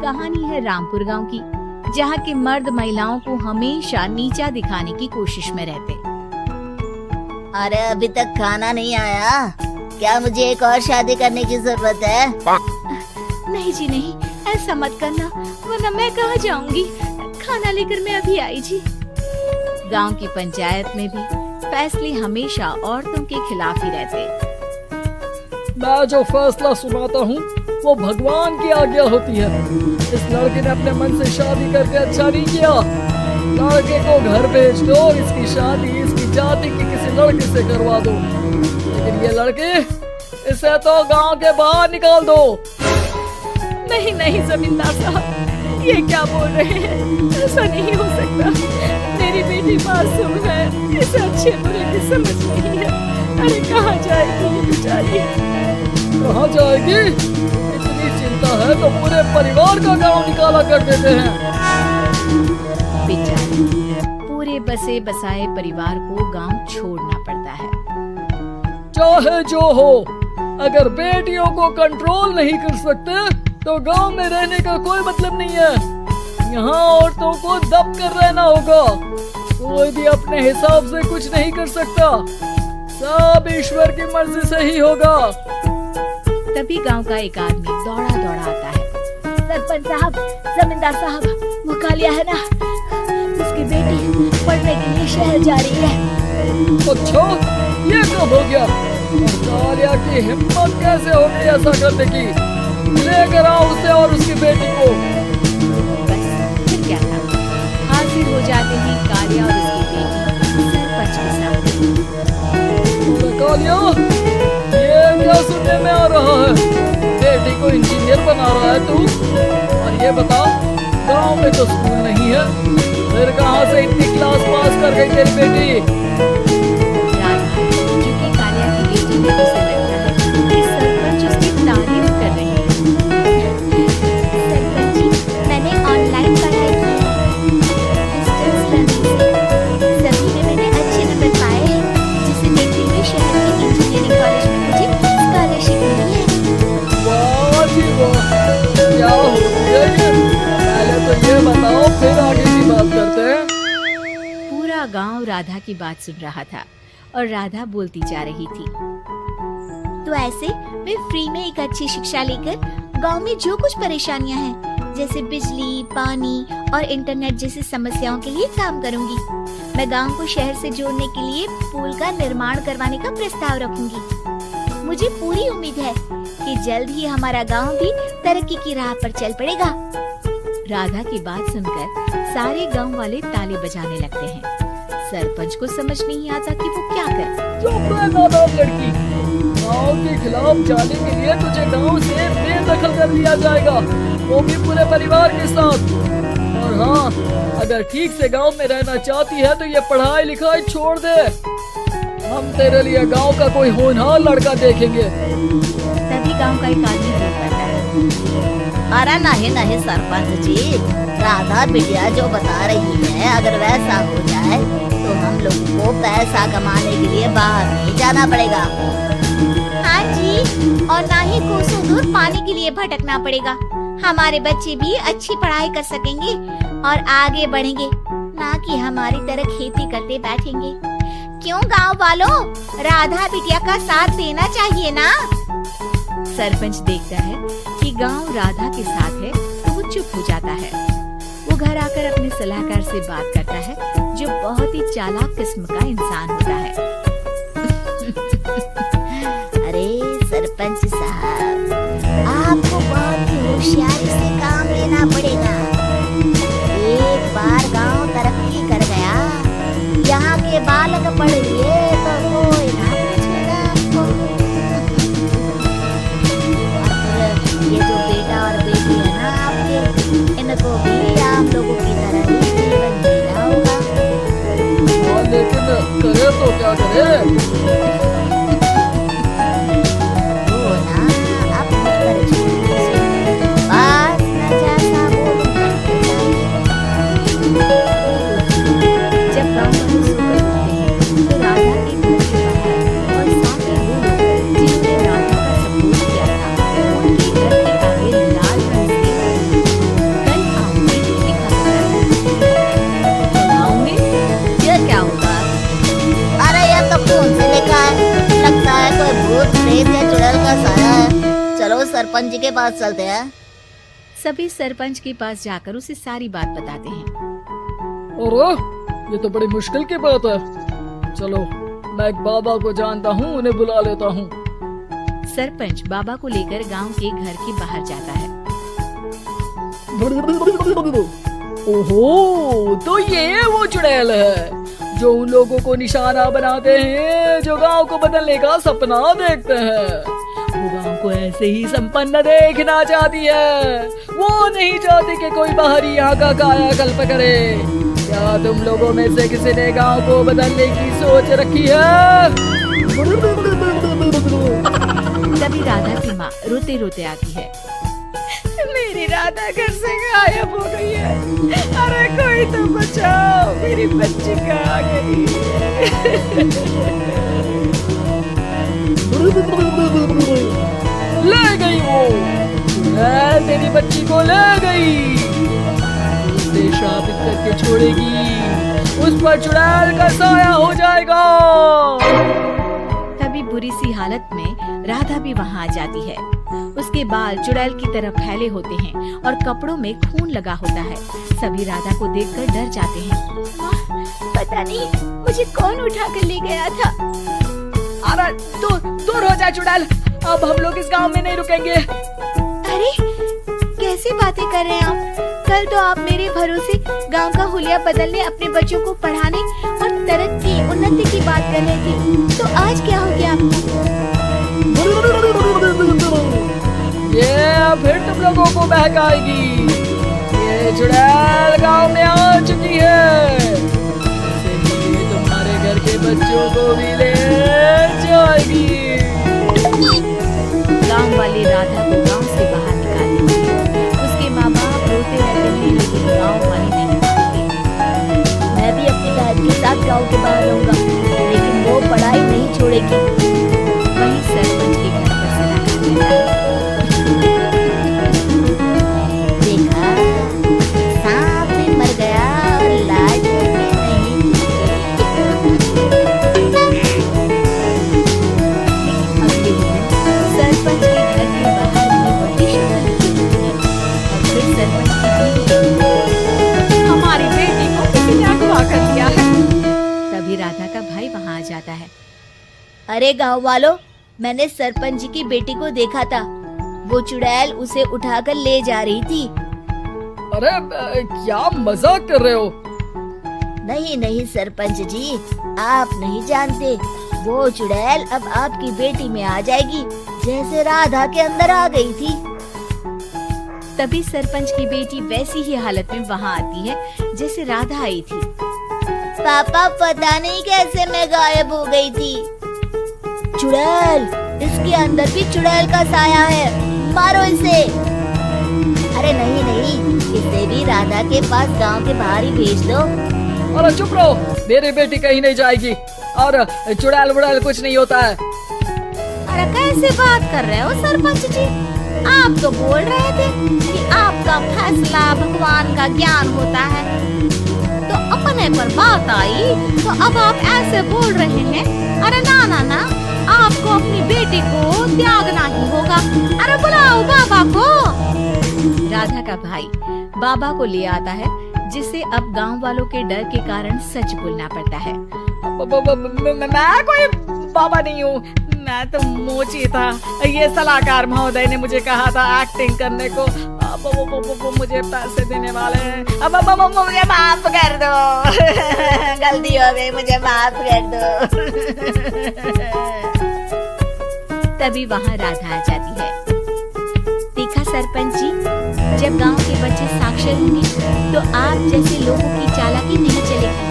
कहानी है रामपुर गांव की, जहां के मर्द महिलाओं को हमेशा नीचा दिखाने की कोशिश में रहते। अरे अभी तक खाना नहीं आया, क्या मुझे एक और शादी करने की जरूरत है? नहीं जी नहीं, ऐसा मत करना, वरना मैं कहाँ जाऊंगी। खाना लेकर मैं अभी आई जी। गांव की पंचायत में भी फैसले हमेशा औरतों के खिलाफ ही रहते। मैं जो फैसला सुनाता हूँ वो भगवान की आज्ञा होती है। इस लड़के ने अपने मन से शादी करके अच्छा नहीं किया। लड़के को घर भेज दो, इसकी शादी इसकी जाति की किसी लड़के से करवा दो। लेकिन ये लड़के, इसे तो गांव के बाहर निकाल दो। नहीं नहीं जमींदार साहब, ये क्या बोल रहे हैं? ऐसा नहीं हो सकता। मेरी बेटी मासूम है, इसे अच्छे बुरे की समझ नहीं है। अरे कहाँ जाएगी ये बेचारी? कहाँ जाएगी? इतनी चिंता है तो पूरे परिवार का गांव निकाला कर देते हैं। बेचारी, पूरे बसे बसाए परिवार को गांव छोड़ना पड़ता है। चाहे जो हो, अगर बेटियों को कंट्रोल नहीं कर सकते तो गांव में रहने का कोई मतलब नहीं है। यहाँ औरतों को दब कर रहना होगा। कोई भी अपने हिसाब से कुछ नहीं कर सकता, सब ईश्वर की मर्जी से ही होगा। तभी गांव का एक आदमी दौड़ा दौड़ा आता है। सरपंच साहब, जमींदार साहब, वो कालिया है ना, उसकी बेटी पढ़ने के लिए शहर जा रही है। अच्छा, ये कब हो गया? कालिया की हिम्मत कैसे हो गई ऐसा करने की? लेकर आओ उसे और उसकी बेटी को। बस फिर क्या था, हाजिर हो जाते हैं कालिया और उसकी बेटी सरपंच के सामने। कालिया, ये क्या सुनने में आ रहा है? बेटी को इंजीनियर बना रहा है तू? और ये बता, गांव में तो स्कूल नहीं है, फिर कहाँ से इतनी क्लास पास कर गई तेरी बेटी? क्योंकि कालिया की बेटी में उसे लगता है कि सरपंच उसकी तारीफ कर रही है। सरपंच जी, मैंने ऑनलाइन पढ़ाई की है, डिस्टेंस लर्निंग से। सभी में मैंने अच्छे नंबर पाए हैं, जिसे देखते हुए शहर के इंजीनियरिंग कॉलेज में मुझे स्कॉलरशिप मिली है। वाह जी वाह, क्या हो गया ये? पहले तो ये बताओ, फिर आगे की बात करते हैं। पूरा गांव राधा की बात सुन रहा था और राधा बोलती जा रही थी। तो ऐसे मैं फ्री में एक अच्छी शिक्षा लेकर गांव में जो कुछ परेशानियां हैं, जैसे बिजली, पानी और इंटरनेट जैसी समस्याओं के लिए काम करूंगी। मैं गांव को शहर से जोड़ने के लिए पुल का निर्माण करवाने का प्रस्ताव रखूंगी। मुझे पूरी उम्मीद है कि जल्द ही हमारा गांव भी तरक्की की राह पर चल पड़ेगा। राधा की बात सुनकर सारे गांव वाले ताली बजाने लगते हैं। सरपंच को समझ नहीं आता कि वो क्या करे। चुप रह नादान लड़की, गाँव के खिलाफ जाने के लिए तुझे गाँव से बेदखल कर दिया जाएगा, वो भी पूरे परिवार के साथ। और हाँ, अगर ठीक से गांव में रहना चाहती है तो ये पढ़ाई लिखाई छोड़ दे। हम तेरे लिए गांव का कोई होनहार लड़का देखेंगे। तभी गांव का एक आदमी बोल पड़ता है। अरे नहीं सरपंच जी, राधा बिटिया जो बता रही है, अगर वैसा हो जाए तो हम लोगों को पैसा कमाने के लिए बाहर नहीं जाना पड़ेगा। हाँ जी, और ना ही कोसों दूर पानी के लिए भटकना पड़ेगा। हमारे बच्चे भी अच्छी पढ़ाई कर सकेंगे और आगे बढ़ेंगे, ना कि हमारी तरह खेती करते बैठेंगे। क्यों गांव वालों, राधा बिटिया का साथ देना चाहिए ना। सरपंच देखता है कि गांव राधा के साथ है तो वो चुप हो जाता है। वो घर आकर अपने सलाहकार से बात करता है, जो बहुत ही चालाक किस्म का इंसान होता है। अरे सरपंच साहब, आपको बहुत ही होशियारी से काम लेना पड़ेगा। एक बार गांव तरक्की कर गया, यहाँ के बालक पढ़ लिए तो कोई ना पूछेगा आपको। और ये जो बेटा और बेटी है ना आपके, इनको भी आप लोगों की तरह ही जीवन जीना होगा। लेकिन करे तो क्या करे? सरपंच जी के पास चलते हैं। सभी सरपंच के पास जाकर उसे सारी बात बताते हैं। अरे ये तो बड़ी मुश्किल की बात है। चलो मैं एक बाबा को जानता हूँ, उन्हें बुला लेता हूँ। सरपंच बाबा को लेकर गांव के घर के बाहर जाता है। ओहो, तो ये वो चुड़ैल है जो उन लोगों को निशाना बनाते हैं जो गांव को बदलने का सपना देखते हैं। वो गांव को ऐसे ही संपन्न देखना चाहती है। वो नहीं चाहती कि कोई बाहरी यहाँ का कायाकल्प करे। क्या तुम लोगों में से किसी ने गांव को बदलने की सोच रखी है? तभी राधा की माँ रोते रोते आती है। मेरी राधा घर से गायब हो गई है। अरे कोई तो बचाओ, मेरी बच्ची कहाँ गई? ले गई वो, मैं तेरी बच्ची को ले गई। उसे शापित करके छोड़ेगी, उस पर चुड़ैल का साया हो जाएगा। तभी बुरी सी हालत में राधा भी वहाँ आ जाती है। उसके बाल चुड़ैल की तरह फैले होते हैं और कपड़ों में खून लगा होता है। सभी राधा को देखकर डर जाते हैं। पता नहीं मुझे कौन उठा कर ले गया था। अरे दूर हो जा चुड़ैल, अब हम लोग इस गांव में नहीं रुकेंगे। अरे कैसी बातें कर रहे हैं आप? कल तो आप मेरे भरोसे गांव का हुलिया बदलने, अपने बच्चों को पढ़ाने और तरक्की उन्नति की बात कर रहे थे, तो आज क्या हो गया आपको? ये फिर तुम लोगों को बहकाएगी। ये चुड़ैल गांव में आ चुकी है, इसीलिए तुम्हारे घर के बच्चों को भी ले जाएगी। गांव वाले राधा को गांव से बाहर निकाल देते हैं। उसके माँ बाप रोते रहते हैं, लेकिन गांव वाले नहीं मानते। मैं भी अपनी बहन के साथ गांव के बाहर रहूंगा, लेकिन वो पढ़ाई नहीं छोड़ेगी। वहीं सरपंच के घर पर से राधा कहता है। देखा, सांप भी मर गया और लाज में नहीं। अगले दिन सरपंच के घर के बाहर में बड़ी शक्ल होती है और फिर सरपंच की बेटी, हमारी बेटी को किसी ने अगवा कर लिया है। तभी राधा का भाई वहाँ आ जाता है। अरे गांव वालों, मैंने सरपंच जी की बेटी को देखा था। वो चुड़ैल उसे उठाकर ले जा रही थी। अरे क्या मजाक कर रहे हो? नहीं नहीं सरपंच जी, आप नहीं जानते। वो चुड़ैल अब आपकी बेटी में आ जाएगी, जैसे राधा के अंदर आ गई थी। तभी सरपंच की बेटी वैसी ही हालत में वहाँ आती है जैसे राधा आई थी। पापा पता नहीं कैसे मैं गायब हो गई थी। चुड़ैल, इसके अंदर भी चुड़ैल का साया है, मारो इसे। अरे नहीं नहीं, इसे भी राधा के पास गांव के बाहर ही भेज दो। अरे चुप रहो, मेरी बेटी कहीं नहीं जाएगी और चुड़ैल वुड़ैल कुछ नहीं होता है। अरे कैसे बात कर रहे हो सरपंच जी? आप तो बोल रहे थे कि आपका फैसला भगवान का ज्ञान होता है, तो अपने पर बात आई तो अब आप ऐसे बोल रहे हैं। अरे ना ना ना, आपको अपनी बेटी को त्यागना ही होगा। अरे बुलाओ बाबा को। राधा का भाई बाबा को ले आता है, जिसे अब गांव वालों के डर के कारण सच बोलना पड़ता है। मैं कोई बाबा नहीं हूँ, मैं तो मोची था। ये सलाहकार महोदय ने मुझे कहा था एक्टिंग करने को। वो मुझे पैसे देने वाले हैं। अब मुझे माफ कर दो। गलती हो गई, मुझे माफ कर दो। तभी वहाँ राधा आ जाती है। देखा सरपंच जी, जब गांव के बच्चे साक्षर होंगे तो आप जैसे लोगों की चालाकी नहीं चलेगी।